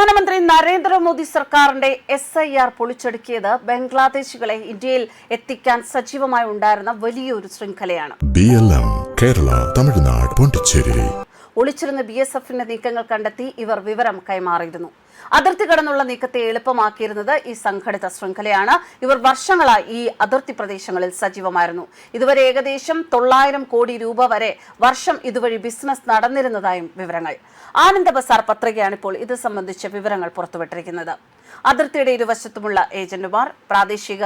പ്രധാനമന്ത്രി നരേന്ദ്രമോദി സർക്കാരിന്റെ SIR പൊളിച്ചടുക്കിയത് ബംഗ്ലാദേശികളെ ഇന്ത്യയിൽ എത്തിക്കാൻ സജീവമായി ഉണ്ടായിരുന്ന വലിയൊരു ശൃംഖലയാണ്. BLM കേരള, തമിഴ്നാട്, പോണ്ടിച്ചേരി. ഒളിച്ചിരുന്ന BSFന്റെ നീക്കങ്ങൾ കണ്ടെത്തി ഇവർ വിവരം കൈമാറിയിരുന്നു. അതിർത്തി കടന്നുള്ള നീക്കത്തെ എളുപ്പമാക്കിയിരുന്നത് ഈ സംഘടിത ശൃംഖലയാണ്. ഇവർ വർഷങ്ങളായി ഈ അതിർത്തി പ്രദേശങ്ങളിൽ സജീവമായിരുന്നു. ഇതുവരെ ഏകദേശം 900 കോടി രൂപ വരെ വർഷം ഇതുവഴി ബിസിനസ് നടന്നിരുന്നതായും വിവരങ്ങൾ. ആനന്ദ ബസാർ പത്രികയാണ് ഇപ്പോൾ ഇത് സംബന്ധിച്ച വിവരങ്ങൾ പുറത്തുവിട്ടിരിക്കുന്നത്. അതിർത്തിയുടെ ഇരുവശത്തുമുള്ള ഏജന്റുമാർ, പ്രാദേശിക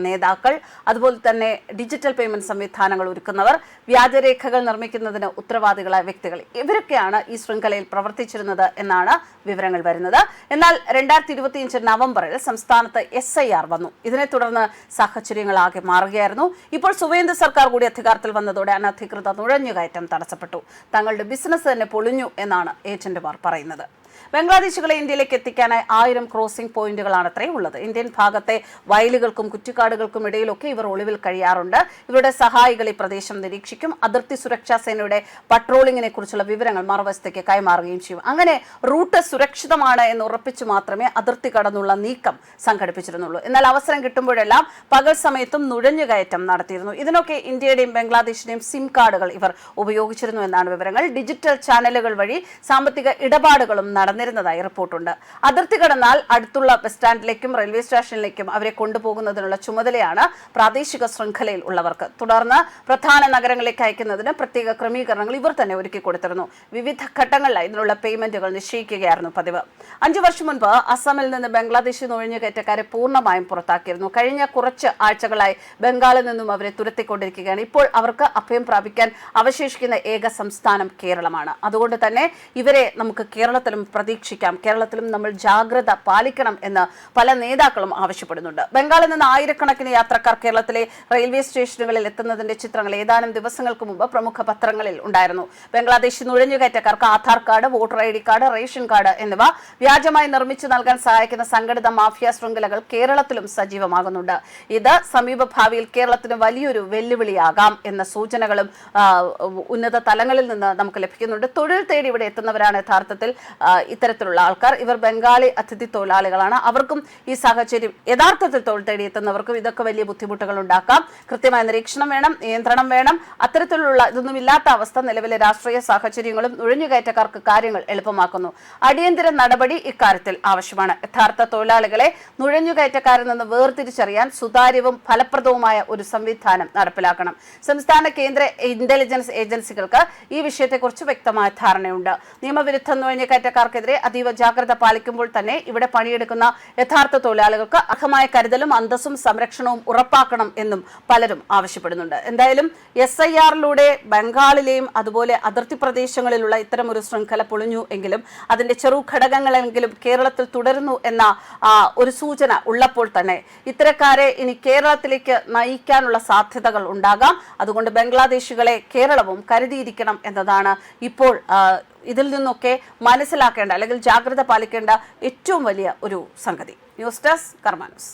നേതാക്കൾ, അതുപോലെ തന്നെ ഡിജിറ്റൽ പേയ്മെന്റ് സംവിധാനങ്ങൾ ഒരുക്കുന്നവർ, വ്യാജരേഖകൾ നിർമ്മിക്കുന്നതിന് ഉത്തരവാദികളായ വ്യക്തികൾ, ഇവരൊക്കെയാണ് ഈ ശൃംഖലയിൽ പ്രവർത്തിച്ചിരുന്നത് എന്നാണ് വിവരങ്ങൾ വരുന്നത്. എന്നാൽ 2025 നവംബറിൽ സംസ്ഥാനത്ത് SIR വന്നു. ഇതിനെ തുടർന്ന് സാഹചര്യങ്ങളാകെ മാറുകയായിരുന്നു. ഇപ്പോൾ സുവേന്ദ്ര സർക്കാർ കൂടി അധികാരത്തിൽ വന്നതോടെ അനധികൃത നുഴഞ്ഞുകയറ്റം തടസ്സപ്പെട്ടു. തങ്ങളുടെ ബിസിനസ് തന്നെ പൊളിഞ്ഞു എന്നാണ് ഏജന്റുമാർ പറയുന്നത്. ബംഗ്ലാദേശികളെ ഇന്ത്യയിലേക്ക് എത്തിക്കാനായി 1000 ക്രോസിംഗ് പോയിന്റുകളാണ് അത്രേ ഉള്ളത്. ഇന്ത്യൻ ഭാഗത്തെ വയലുകൾക്കും കുറ്റിക്കാടുകൾക്കും ഇടയിലൊക്കെ ഇവർ ഒളിവിൽ കഴിയാറുണ്ട്. ഇവരുടെ സഹായികൾ ഈ പ്രദേശം നിരീക്ഷിക്കും. അതിർത്തി സുരക്ഷാ സേനയുടെ പട്രോളിങ്ങിനെ കുറിച്ചുള്ള വിവരങ്ങൾ മറുവശത്തേക്ക് കൈമാറുകയും ചെയ്യും. അങ്ങനെ റൂട്ട് സുരക്ഷിതമാണ് എന്ന് ഉറപ്പിച്ചു മാത്രമേ അതിർത്തി കടന്നുള്ള നീക്കം സംഘടിപ്പിച്ചിരുന്നുള്ളൂ. എന്നാൽ അവസരം കിട്ടുമ്പോഴെല്ലാം പകൽ സമയത്തും നുഴഞ്ഞുകയറ്റം നടത്തിയിരുന്നു. ഇതിനൊക്കെ ഇന്ത്യയുടെയും ബംഗ്ലാദേശിന്റെയും സിം കാർഡുകൾ ഇവർ ഉപയോഗിച്ചിരുന്നു എന്നാണ് വിവരങ്ങൾ. ഡിജിറ്റൽ ചാനലുകൾ വഴി സാമ്പത്തിക ഇടപാടുകളും നടന്നിരുന്നതായി റിപ്പോർട്ടുണ്ട്. അതിർത്തി കടന്നാൽ അടുത്തുള്ള ബസ് സ്റ്റാൻഡിലേക്കും റെയിൽവേ സ്റ്റേഷനിലേക്കും അവരെ കൊണ്ടുപോകുന്നതിനുള്ള ചുമതലയാണ് പ്രാദേശിക ശൃംഖലയിൽ ഉള്ളവർക്ക്. തുടർന്ന് പ്രധാന നഗരങ്ങളിലേക്ക് അയക്കുന്നതിന് പ്രത്യേക ക്രമീകരണങ്ങൾ ഇവർ തന്നെ ഒരുക്കി കൊടുത്തിരുന്നു. വിവിധ ഘട്ടങ്ങളിലായി ഇതിനുള്ള പേയ്മെന്റുകൾ നിശ്ചയിക്കുകയായിരുന്നു പതിവ്. 5 വർഷം മുൻപ് അസമിൽ നിന്ന് ബംഗ്ലാദേശി നുഴഞ്ഞുകയറ്റക്കാരെ പൂർണ്ണമായും പുറത്താക്കിയിരുന്നു. കഴിഞ്ഞ കുറച്ച് ആഴ്ചകളായി ബംഗാളിൽ നിന്നും അവരെ തുരത്തിക്കൊണ്ടിരിക്കുകയാണ്. ഇപ്പോൾ അവർക്ക് അഭയം പ്രാപിക്കാൻ അവശേഷിക്കുന്ന ഏക സംസ്ഥാനം കേരളമാണ്. അതുകൊണ്ട് തന്നെ ഇവരെ നമുക്ക് കേരളത്തിലും പ്രതീക്ഷിക്കാം. കേരളത്തിലും നമ്മൾ ജാഗ്രത പാലിക്കണം എന്ന് പല നേതാക്കളും ആവശ്യപ്പെടുന്നുണ്ട്. ബംഗാളിൽ നിന്ന് ആയിരക്കണക്കിന് യാത്രക്കാർ കേരളത്തിലെ റെയിൽവേ സ്റ്റേഷനുകളിൽ എത്തുന്നതിന്റെ ചിത്രങ്ങൾ ഏതാനും ദിവസങ്ങൾക്ക് മുമ്പ് പ്രമുഖ പത്രങ്ങളിൽ ഉണ്ടായിരുന്നു. ബംഗ്ലാദേശി നുഴഞ്ഞുകയറ്റക്കാർക്ക് Aadhaar card, voter ID card, ration card എന്നിവ വ്യാജമായി നിർമ്മിച്ചു നൽകാൻ സഹായിക്കുന്ന സംഘടിത മാഫിയ ശൃംഖലകൾ കേരളത്തിലും സജീവമാകുന്നുണ്ട്. ഇത് സമീപ ഭാവിയിൽ കേരളത്തിന് വലിയൊരു വെല്ലുവിളിയാകാം എന്ന സൂചനകളും ഉന്നത തലങ്ങളിൽ നിന്ന് നമുക്ക് ലഭിക്കുന്നുണ്ട്. തൊഴിൽ തേടി ഇവിടെ എത്തുന്നവരാണ് യഥാർത്ഥത്തിൽ ഇത്തരത്തിലുള്ള ആൾക്കാർ. ഇവർ ബംഗാളി അതിഥി തൊഴിലാളികളാണ്. അവർക്കും ഈ സാഹചര്യം യഥാർത്ഥത്തിൽ തൊഴിൽ തേടി എത്തുന്നവർക്കും ഇതൊക്കെ വലിയ ബുദ്ധിമുട്ടുകൾ ഉണ്ടാക്കാം. കൃത്യമായ നിരീക്ഷണം വേണം, നിയന്ത്രണം വേണം. അത്തരത്തിലുള്ള ഇതൊന്നും ഇല്ലാത്ത അവസ്ഥ നിലവിലെ രാഷ്ട്രീയ സാഹചര്യങ്ങളും നുഴഞ്ഞുകയറ്റക്കാർക്ക് കാര്യങ്ങൾ എളുപ്പമാക്കുന്നു. അടിയന്തര നടപടി ഇക്കാര്യത്തിൽ ആവശ്യമാണ്. യഥാർത്ഥ തൊഴിലാളികളെ നുഴഞ്ഞുകയറ്റക്കാരിൽ നിന്ന് വേർതിരിച്ചറിയാൻ സുതാര്യവും ഫലപ്രദവുമായ ഒരു സംവിധാനം നടപ്പിലാക്കണം. സംസ്ഥാന കേന്ദ്ര ഇന്റലിജൻസ് ഏജൻസികൾക്ക് ഈ വിഷയത്തെക്കുറിച്ച് വ്യക്തമായ ധാരണയുണ്ട്. നിയമവിരുദ്ധ നുഴഞ്ഞുകയറ്റക്കാർക്കെതിരെ അതീവ ജാഗ്രത പാലിക്കുമ്പോൾ തന്നെ ഇവിടെ പണിയെടുക്കുന്ന യഥാർത്ഥ തൊഴിലാളികൾക്ക് അർഹമായ കരുതലും അന്തസ്സും സംരക്ഷണവും ഉറപ്പാക്കണം എന്നും പലരും ആവശ്യപ്പെടുന്നുണ്ട്. എന്തായാലും SIR-ലൂടെ ബംഗാളിലെയും അതുപോലെ അതിർത്തി പ്രദേശങ്ങളിലുള്ള ഇത്തരം ഒരു ശൃംഖല പൊളിഞ്ഞു എങ്കിലും അതിന്റെ ചെറു ഘടകങ്ങളെങ്കിലും കേരളത്തിൽ തുടരുന്നു എന്ന ഒരു സൂചന ഉള്ളപ്പോൾ തന്നെ ഇത്തരക്കാരെ ഇനി കേരളത്തിലേക്ക് നയിക്കാനുള്ള സാധ്യതകൾ ഉണ്ടാകാം. അതുകൊണ്ട് ബംഗ്ലാദേശികളെ കേരളവും കരുതിയിരിക്കണം എന്നതാണ് ഇപ്പോൾ ഇതിൽ നിന്നൊക്കെ മനസ്സിലാക്കേണ്ട അല്ലെങ്കിൽ ജാഗ്രത പാലിക്കേണ്ട ഏറ്റവും വലിയ ഒരു സംഗതി. ന്യൂസ് ഡെസ്ക് കർമ്മ ന്യൂസ്.